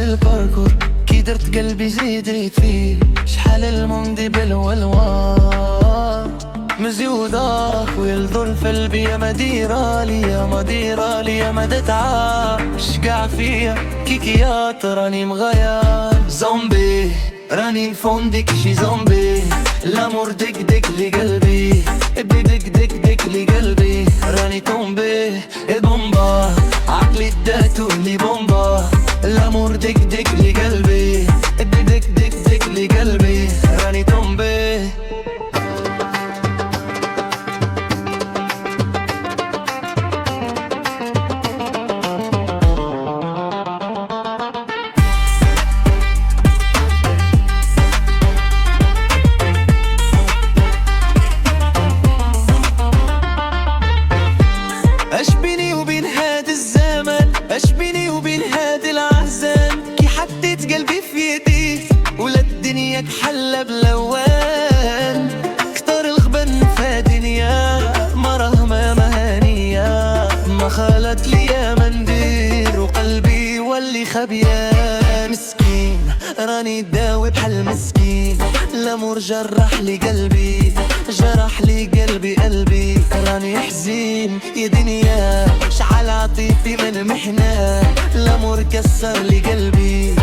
الباركور كي درت قلبي زيدت فيه شحال الموندي بالوالوان مزيودة ويلذل في البي يا مديرة ليا ما تتعاش قاع فيا كيكيات راني مغيان زومبي راني فوندك شي زومبي الامور دك دك لقلبي ابدي دك دك دك لقلبي راني تومبي بومبا عقلي اداتو لي بومبا الامور دك دك لقلبي ابدي دك دك دك لقلبي راني تومبي اش بيني وبين هاد الزمن اش بيني وبين هاد العهزان كي حطيت قلبي في يدي ولا الدنيا تحلى بلوان كتر الغبن في دنيا مرة ما مهانية ما خالت ليا ما ندير وقلبي ولي خبيان مسكين راني داوي بحال مسكين الامور جرح لي قلبي جرح لي قلبي راني حزين يا دنيا شعل عاطفي من محنة الامور كسر لي قلبي